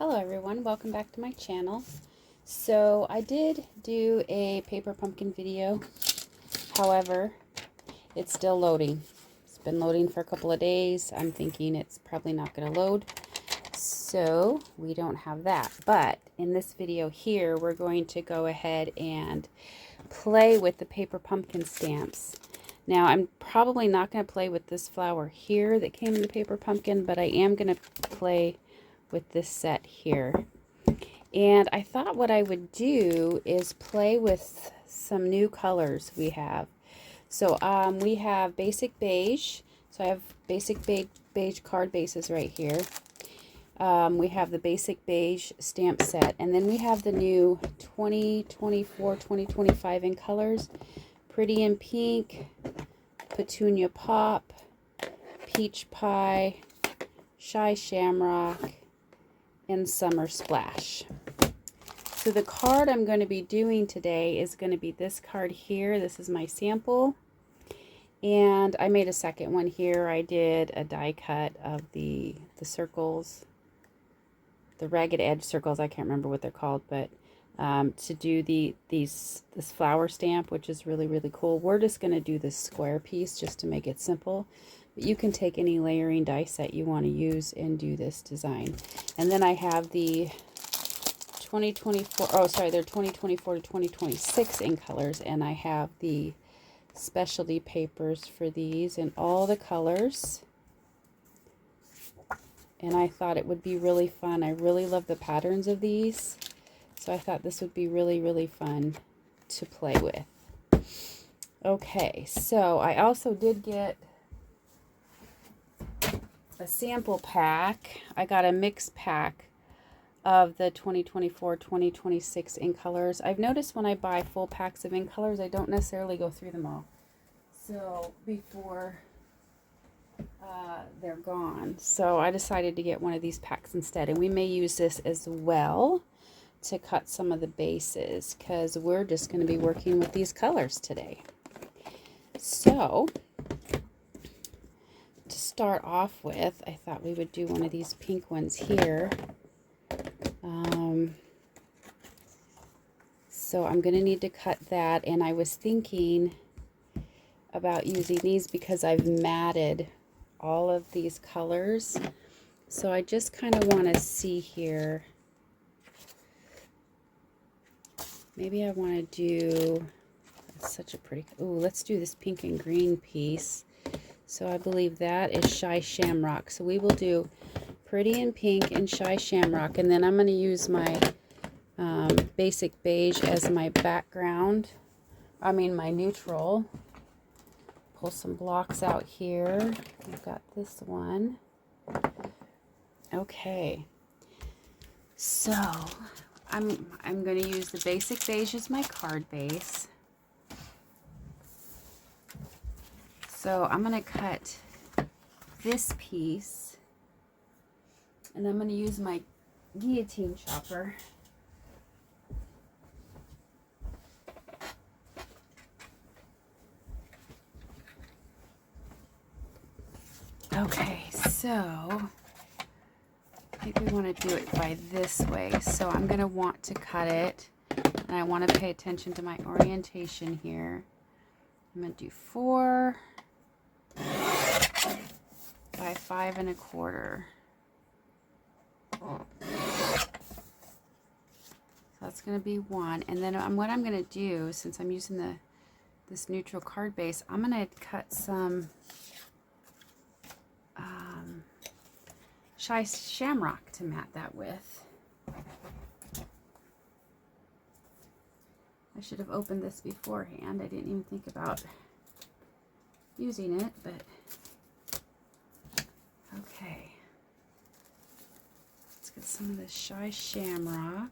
Hello everyone, welcome back to my channel. So I did do a paper pumpkin video, however, it's still loading. It's been loading for a couple of days. I'm thinking it's probably not going to load, so we don't have that. But in this video here, we're going to go ahead and play with the paper pumpkin stamps. Now, I'm probably not going to play with this flower here that came in the paper pumpkin, but I am going to play with this set here. And I thought what I would do is play with some new colors we have. So we have basic beige. So I have basic beige card bases right here. We have the basic beige stamp set. And then we have the new 2024, 2025 in colors. Pretty in Pink, Petunia Pop, Peach Pie, Shy Shamrock, and Summer Splash. So the card I'm going to be doing today is going to be this card here. This is my sample. And I made a second one here. I did a die cut of the circles, the ragged edge circles. I can't remember what they're called, but to do this flower stamp, which is really cool. We're just going to do this square piece just to make it simple. But you can take any layering die set you want to use and do this design. And then I have the 2024, oh sorry, they're 2024 to 2026 in colors, and I have the specialty papers for these in all the colors. And I thought it would be really fun. I really love the patterns of these. So I thought this would be really fun to play with. Okay, so I also did get a sample pack. I got a mixed pack of the 2024-2026 in colors. I've noticed when I buy full packs of in colors, I don't necessarily go through them all. So before they're gone. So I decided to get one of these packs instead. And we may use this as well to cut some of the bases, because we're just going to be working with these colors today. So to start off with, I thought we would do one of these pink ones here. So I'm going to need to cut that, and I was thinking about using these because I've matted all of these colors. So I just kind of want to see here. Maybe I want to do, that's such a pretty, ooh, let's do this pink and green piece. So I believe that is Shy Shamrock. So we will do Pretty in Pink and Shy Shamrock. And then I'm going to use my basic beige as my background. I mean my neutral. Pull some blocks out here. I've got this one. Okay. So I'm going to use the basic beige as my card base. So I'm going to cut this piece, and I'm going to use my guillotine chopper. Okay, so I think we want to do it by this way. So I'm going to want to cut it, and I want to pay attention to my orientation here. I'm going to do 4 by 5 1/4. So that's going to be 1. And then what I'm going to do, since I'm using this neutral card base, I'm going to cut some Shy Shamrock to mat that with. I should have opened this beforehand. I didn't even think about using it, but okay. Let's get some of this Shy Shamrock.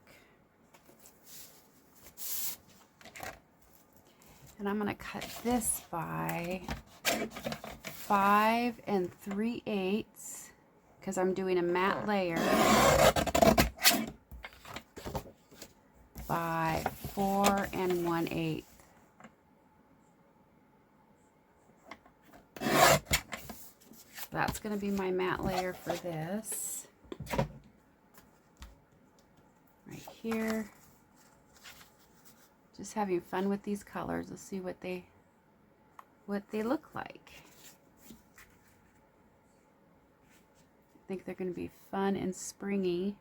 And I'm going to cut this by 5 3/8 because I'm doing a matte layer by 4 1/8. That's going to be my matte layer for this. here. Just having fun with these colors. Let's see what they look like. I think they're going to be fun and springy.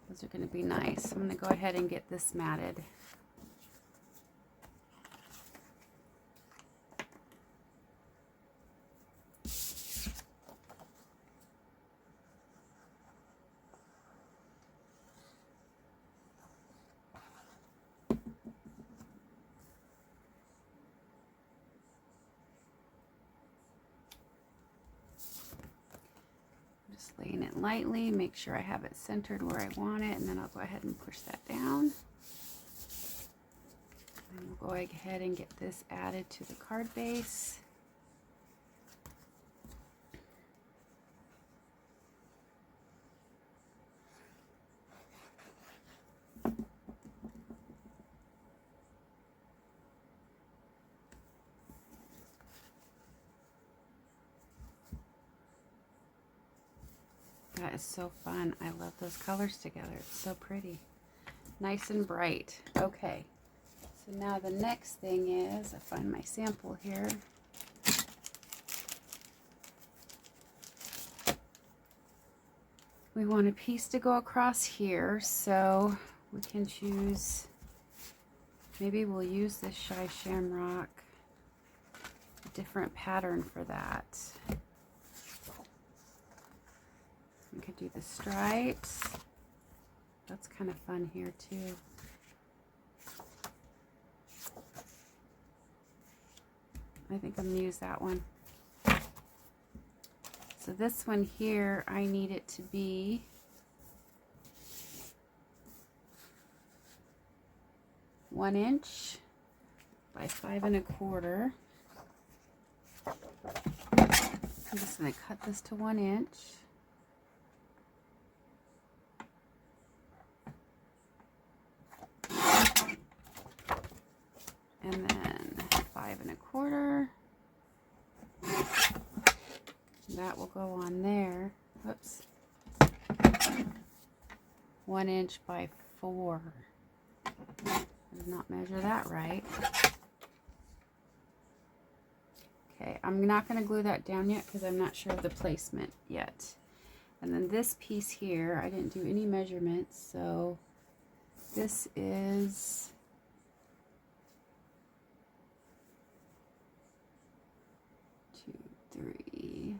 Those are going to be nice. I'm going to go ahead and get this matted. Laying it lightly, make sure I have it centered where I want it, and then I'll go ahead and push that down. And we'll go ahead and get this added to the card base. That is so fun. I love those colors together. It's so pretty. Nice and bright. Okay. So now the next thing is, I find my sample here. We want a piece to go across here, so we can choose, maybe we'll use this Shy Shamrock, a different pattern for that. We could do the stripes. That's kind of fun here too. I think I'm gonna use that one. So this one here, I need it to be one inch by 5 1/4. I'm just gonna cut this to 1 inch. And then 5 1/4. That will go on there. Whoops. 1 inch by 4. I did not measure that right. Okay, I'm not going to glue that down yet because I'm not sure of the placement yet. And then this piece here, I didn't do any measurements, so this is 2, 3.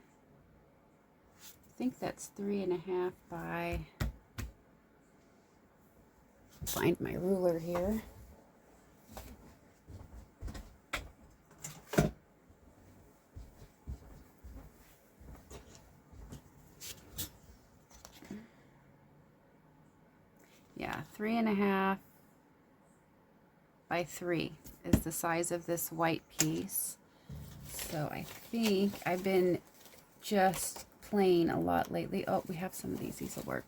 I think that's 3 1/2 by, find my ruler here. Yeah, 3 1/2 by 3 is the size of this white piece. So I think I've been just plain a lot lately. Oh, we have some of these. These will work.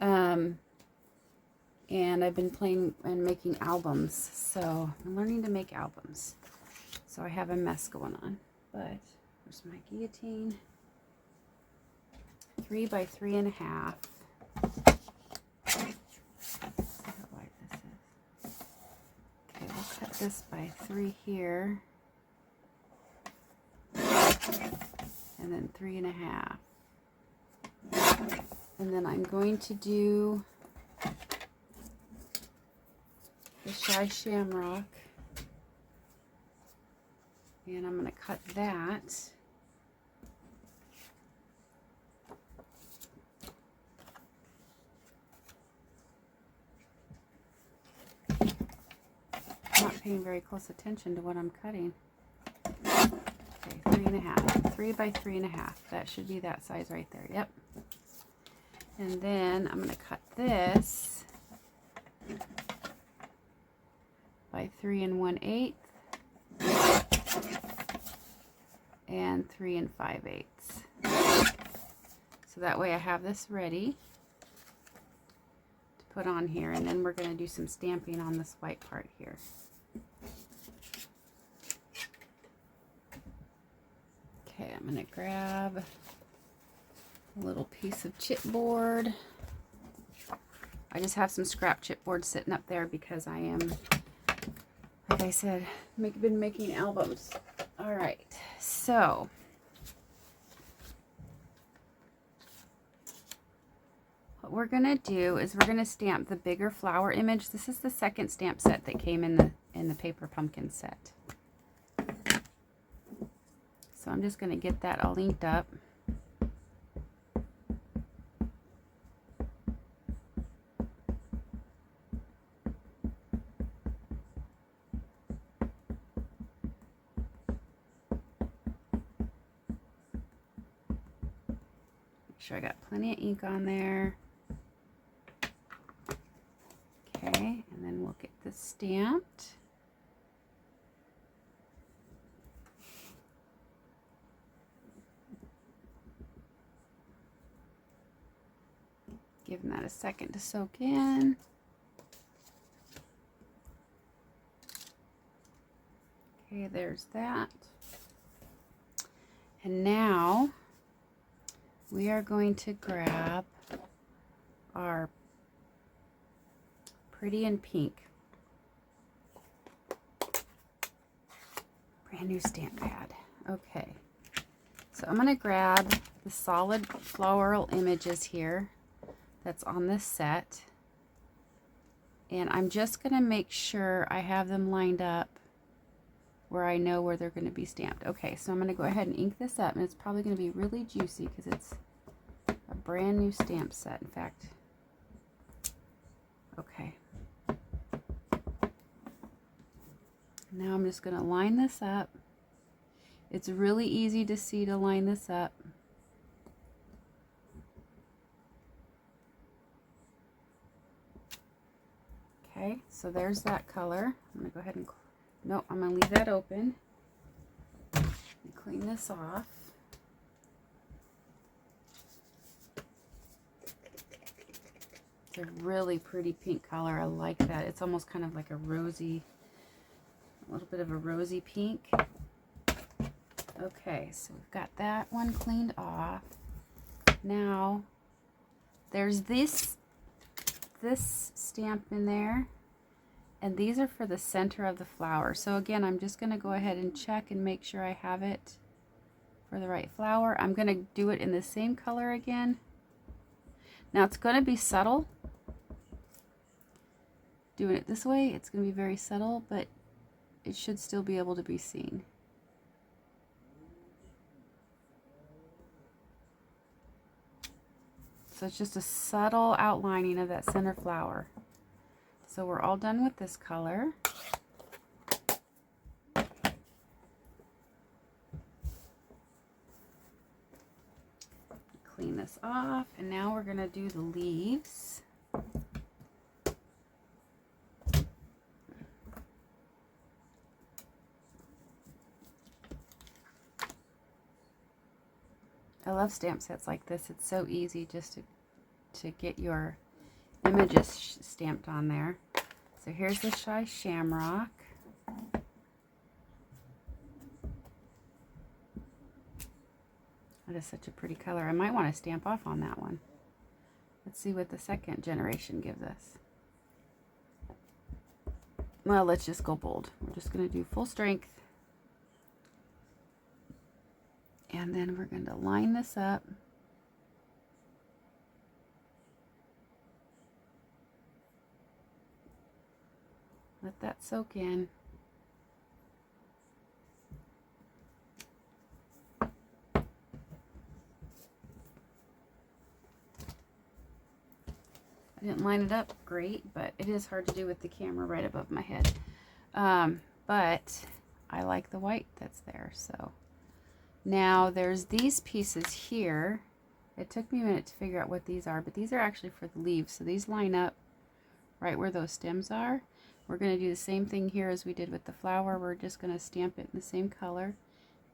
And I've been playing and making albums. So I'm learning to make albums. So I have a mess going on. But there's my guillotine. 3 by 3 1/2. Okay, we'll cut this by 3 here. And then 3 1/2. And then I'm going to do the Shy Shamrock. And I'm going to cut that. I'm not paying very close attention to what I'm cutting. Okay, 3 1/2. 3 by 3 1/2. That should be that size right there. Yep. And then I'm going to cut this by 3 1/8 and 3 5/8. So that way I have this ready to put on here, and then we're going to do some stamping on this white part here. Okay, I'm going to grab a little piece of chipboard. I just have some scrap chipboard sitting up there because I am, like I said, been making albums. All right, so what we're gonna do is we're gonna stamp the bigger flower image. This is the second stamp set that came in the paper pumpkin set. So I'm just gonna get that all inked up. Make sure I got plenty of ink on there. Okay, and then we'll get this stamped. Giving that a second to soak in. Okay, there's that. And now we are going to grab our Pretty in Pink brand new stamp pad. Okay, so I'm going to grab the solid floral images here that's on this set, and I'm just going to make sure I have them lined up where I know where they're going to be stamped. Okay, so I'm going to go ahead and ink this up, and it's probably going to be really juicy because it's a brand new stamp set. In fact, okay. Now I'm just going to line this up. It's really easy to see to line this up. Okay, so there's that color. I'm going to go ahead and, no, I'm going to leave that open and clean this off. It's a really pretty pink color. I like that. It's almost kind of like a rosy, a little bit of a rosy pink. Okay, so we've got that one cleaned off. Now, there's this stamp in there, and these are for the center of the flower. So again, I'm just going to go ahead and check and make sure I have it for the right flower. I'm going to do it in the same color again. Now it's going to be subtle. Doing it this way, it's going to be very subtle, but it should still be able to be seen. So it's just a subtle outlining of that center flower. So we're all done with this color. Clean this off, and now we're going to do the leaves. I love stamp sets like this. It's so easy just to get your images stamped on there. So here's the Shy Shamrock. That is such a pretty color. I might want to stamp off on that one. Let's see what the second generation gives us. Well, let's just go bold. We're just going to do full strength. And then we're going to line this up. Let that soak in. I didn't line it up great, but it is hard to do with the camera right above my head. But I like the white that's there, so. Now there's these pieces here. It took me a minute to figure out what these are, but these are actually for the leaves. So these line up right where those stems are. We're going to do the same thing here as we did with the flower. We're just going to stamp it in the same color.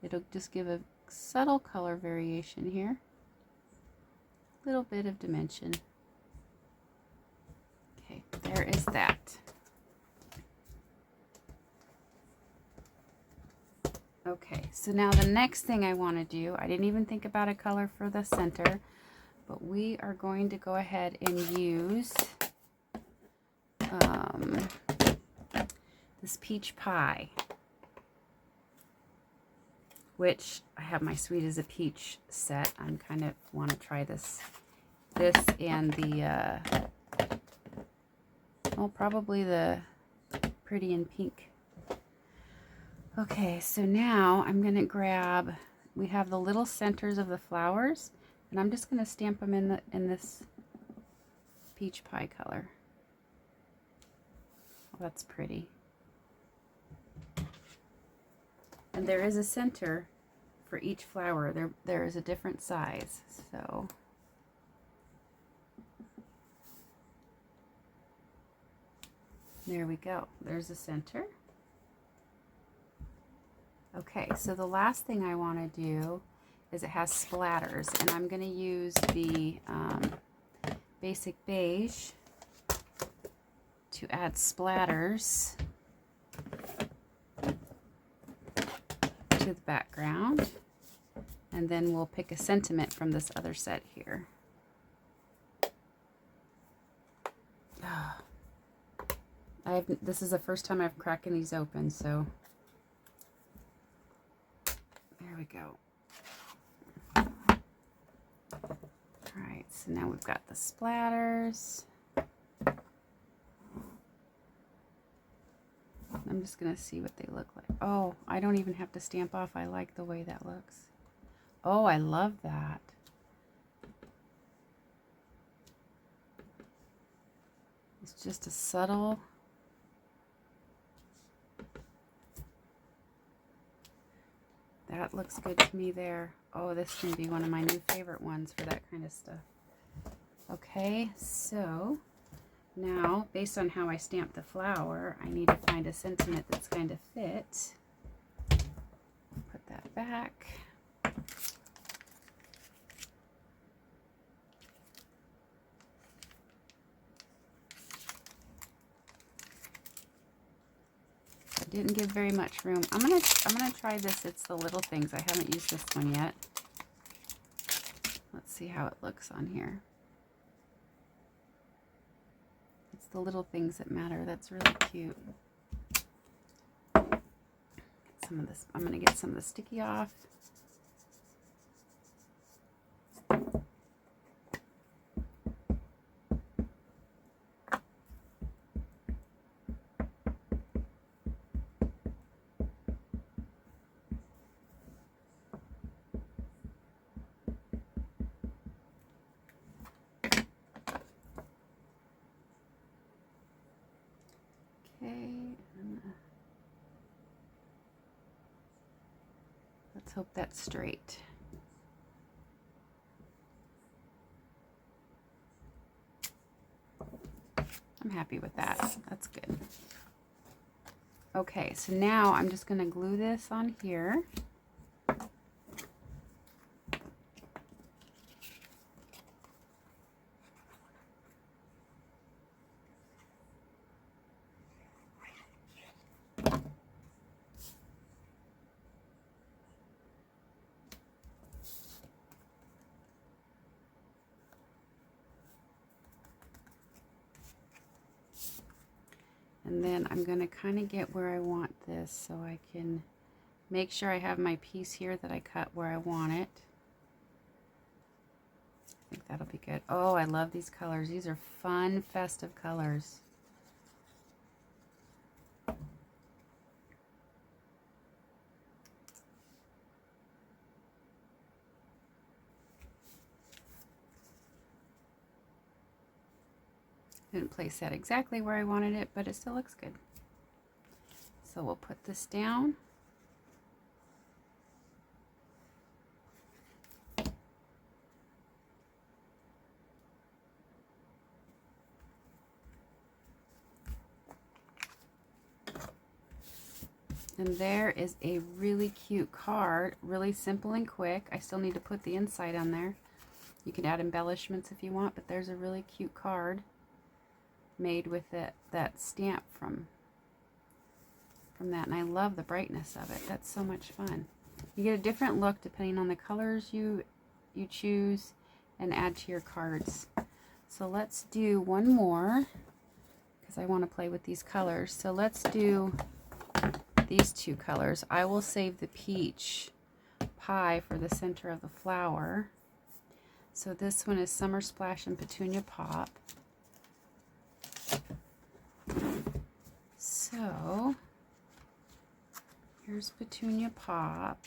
It'll just give a subtle color variation here. A little bit of dimension. Okay, there is that. Okay, so now the next thing I want to do, I didn't even think about a color for the center, but we are going to go ahead and use this peach pie, which I have my Sweet as a Peach set. I'm kind of want to try this and the, well, probably the Pretty in Pink. Okay, so now I'm going to grab, we have the little centers of the flowers, and I'm just going to stamp them in this peach pie color. Oh, that's pretty. And there is a center for each flower. There is a different size, so there we go. There's a center. Okay, so the last thing I want to do is it has splatters, and I'm going to use the Basic Beige to add splatters to the background, and then we'll pick a sentiment from this other set here. This is the first time I've cracking these open, so there we go. Alright, so now we've got the splatters. I'm just going to see what they look like. Oh, I don't even have to stamp off. I like the way that looks. Oh, I love that. It's just a subtle... That looks good to me there. Oh, this can be one of my new favorite ones for that kind of stuff. Okay, so now, based on how I stamped the flower, I need to find a sentiment that's kind of fit. Put that back. Didn't give very much room. I'm gonna try this. It's the Little Things. I haven't used this one yet. Let's see how it looks on here. It's the little things that matter. That's really cute. Get some of this. I'm gonna get some of the sticky off. Let's hope that's straight. I'm happy with that. That's good. Okay, so now I'm just going to glue this on here. And then I'm going to kind of get where I want this so I can make sure I have my piece here that I cut where I want it. I think that'll be good. Oh, I love these colors. These are fun, festive colors. Didn't place that exactly where I wanted it, but it still looks good. So we'll put this down. And there is a really cute card, really simple and quick. I still need to put the inside on there. You can add embellishments if you want, but there's a really cute card made with that stamp from that, and I love the brightness of it. That's so much fun. You get a different look depending on the colors you choose and add to your cards. So let's do one more, because I want to play with these colors. So let's do these two colors. I will save the peach pie for the center of the flower. So this one is Summer Splash and Petunia Pop. So here's Petunia Pop.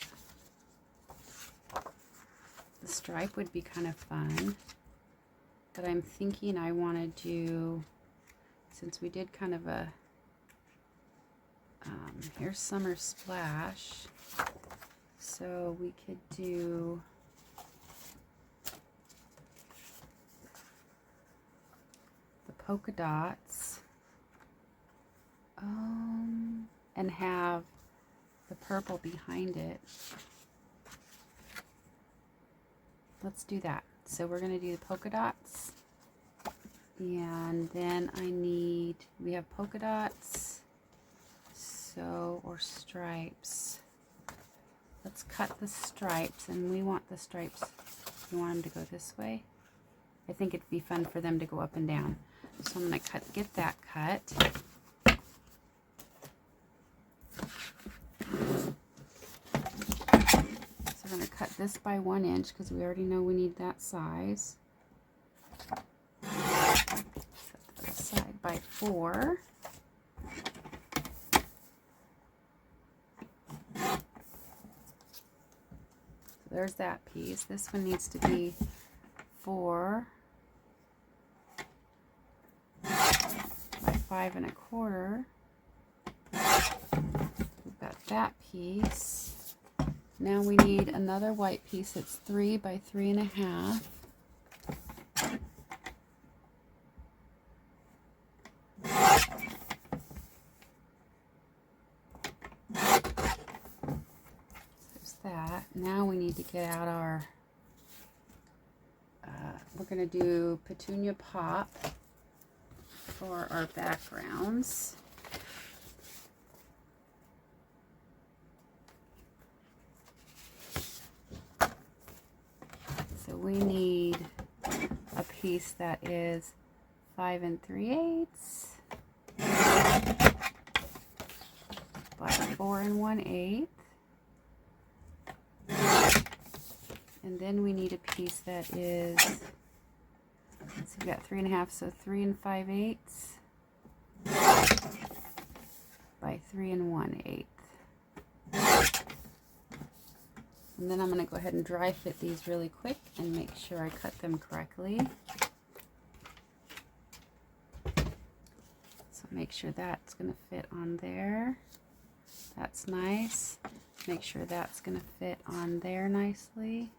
The stripe would be kind of fun, but I'm thinking I want to do, since we did kind of a, here's Summer Splash, so we could do the polka dots, and have the purple behind it. Let's do that. So we're going to do the polka dots, and then we have polka dots, or stripes. Let's cut the stripes, and we want the stripes, you want them to go this way? I think it'd be fun for them to go up and down. So I'm going to get that cut. So we're going to cut this by 1 inch because we already know we need that size. Set that aside by 4. So there's that piece. This one needs to be 4 by 5 1/4. We've got that piece. Now we need another white piece that's 3 by 3 1/2. There's that. Now we need to get out our, we're going to do Petunia Pop for our backgrounds. So we need a piece that is 5 3/8 by 4 1/8. And then we need a piece that is, so we've got 3 1/2, so 3 5/8 by 3 1/8. And then I'm going to go ahead and dry fit these really quick and make sure I cut them correctly. So make sure that's going to fit on there. That's nice. Make sure that's going to fit on there nicely.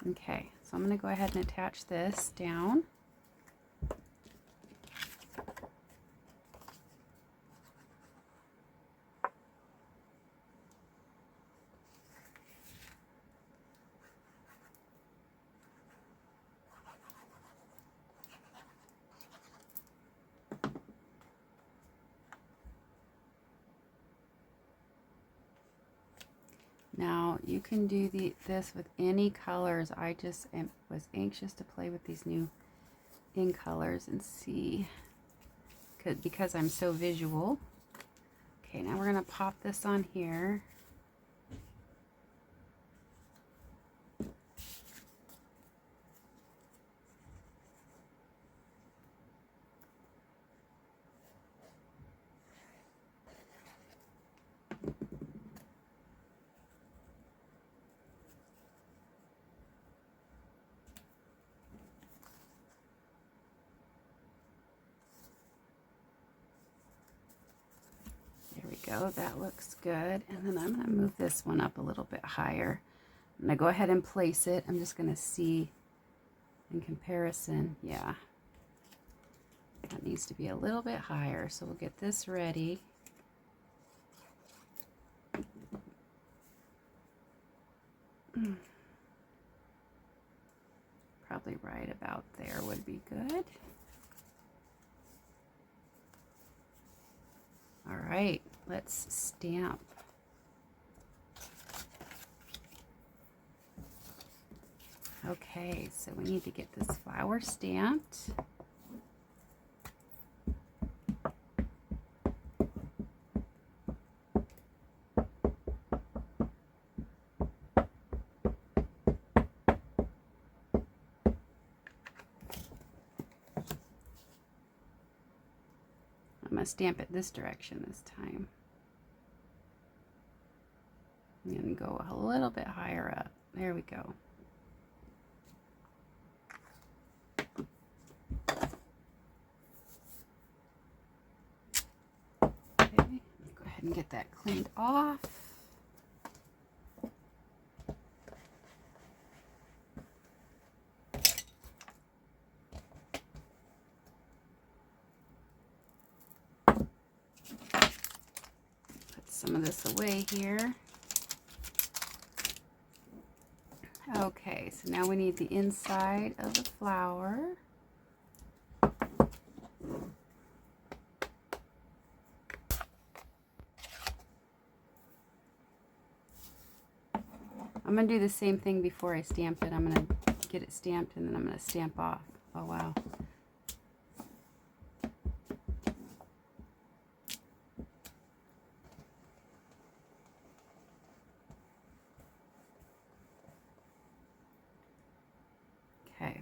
Okay, so I'm going to go ahead and attach this down. Now you can do this with any colors. I just was anxious to play with these new in colors and see, because I'm so visual. Okay, now we're going to pop this on here. Go, that looks good. And then I'm going to move this one up a little bit higher. I'm going to go ahead and place it. I'm just going to see in comparison. Yeah, that needs to be a little bit higher. So we'll get this ready. Probably right about there would be good. All right, let's stamp. Okay, so we need to get this flower stamped. going to stamp it this direction this time. I'm going to go a little bit higher up. There we go. Okay, go ahead and get that cleaned off. Put some of this away here. Okay, so now we need the inside of the flower. I'm going to do the same thing before I stamp it. I'm going to get it stamped and then I'm going to stamp off. Oh, wow. Okay.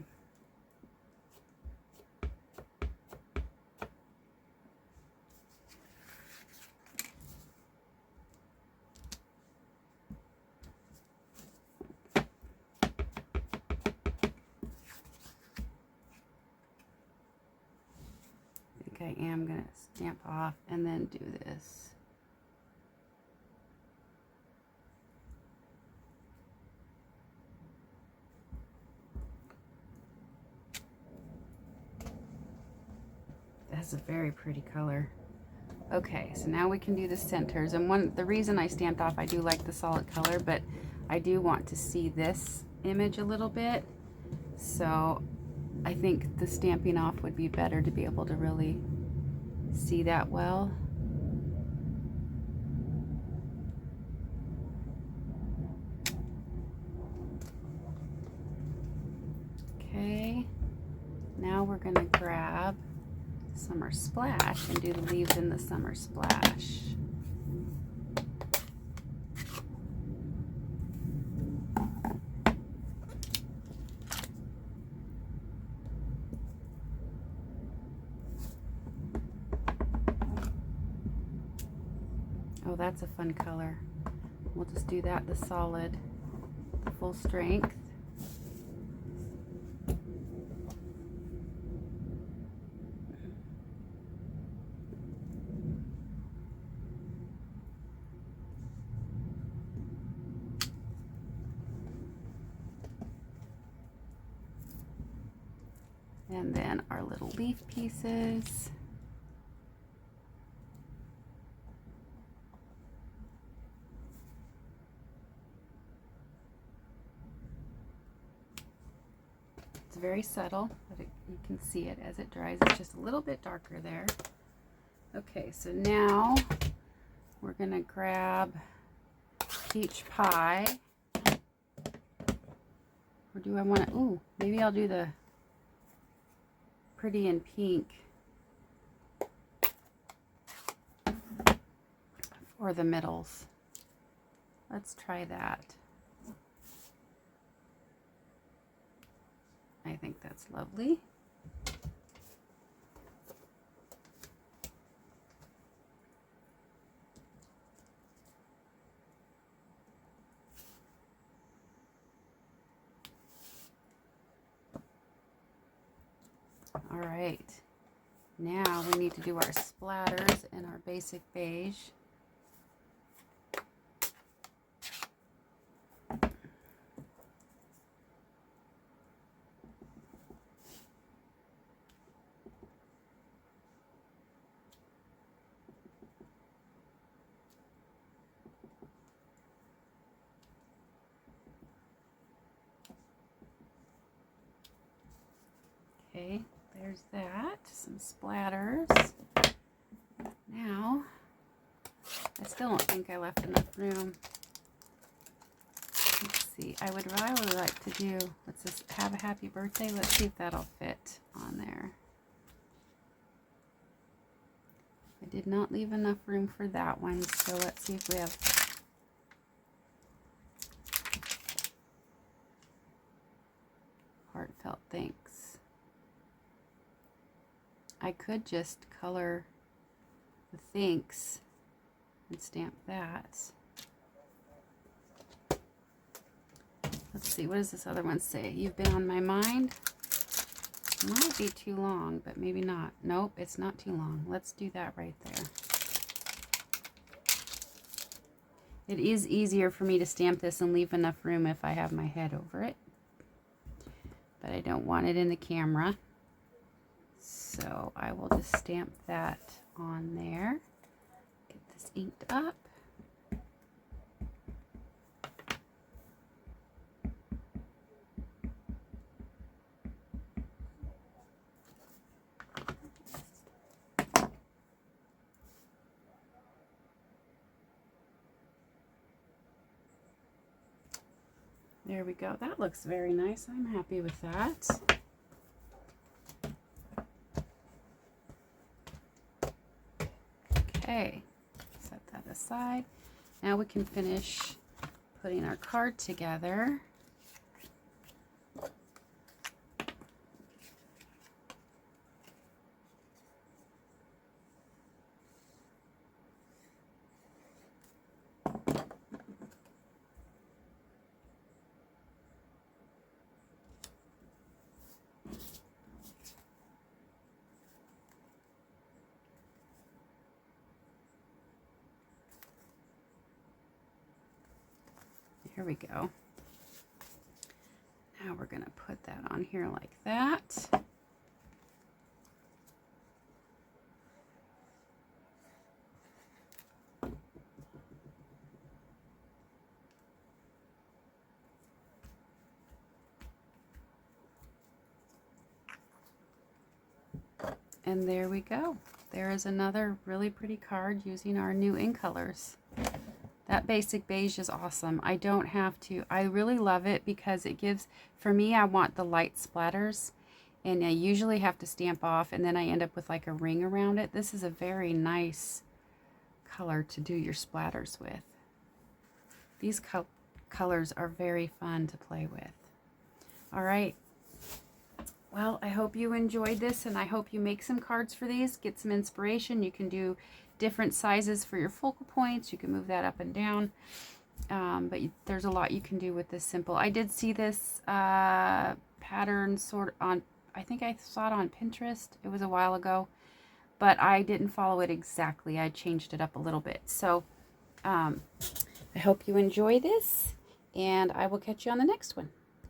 I am going to stamp off and then do this. That's a very pretty color. Okay, so now we can do the centers. And the reason I stamped off, I do like the solid color, but I do want to see this image a little bit. So I think the stamping off would be better to be able to really see that well. Okay, now we're going to grab Summer Splash and do the leaves in the Summer Splash. Oh, that's a fun color. We'll just do that, the solid, the full strength. And then our little leaf pieces. It's very subtle, but you can see it as it dries. It's just a little bit darker there. Okay, so now we're going to grab Peach Pie. Or do I want to, ooh, maybe I'll do the Pretty in Pink or the middles. Let's try that. I think that's lovely. All right, now we need to do our splatters in our basic beige. Okay, there's that, some splatters. Now, I still don't think I left enough room. Let's see, I would really like to do, let's just have a happy birthday. Let's see if that'll fit on there. I did not leave enough room for that one, so let's see if we have heartfelt thanks. I could just color the thanks and stamp that. Let's see, what does this other one say? You've been on my mind. Might be too long, but maybe not. Nope, it's not too long. Let's do that right there. It is easier for me to stamp this and leave enough room if I have my head over it. But I don't want it in the camera. So I will just stamp that on there. Get this inked up. There we go. That looks very nice. I'm happy with that. Okay, set that aside. Now we can finish putting our card together. Here we go. Now we're going to put that on here like that. And there we go. There is another really pretty card using our new ink colors. That basic beige is awesome. I don't have to, I really love it because it gives, for me, I want the light splatters, and I usually have to stamp off, and then I end up with like a ring around it. This is a very nice color to do your splatters with. These colors are very fun to play with. All right. Well, I hope you enjoyed this, and I hope you make some cards for these, get some inspiration. You can do different sizes for your focal points. You can move that up and down. But there's a lot you can do with this simple. I did see this pattern sort of on, I think I saw it on Pinterest. It was a while ago, but I didn't follow it exactly. I changed it up a little bit. So I hope you enjoy this, and I will catch you on the next one.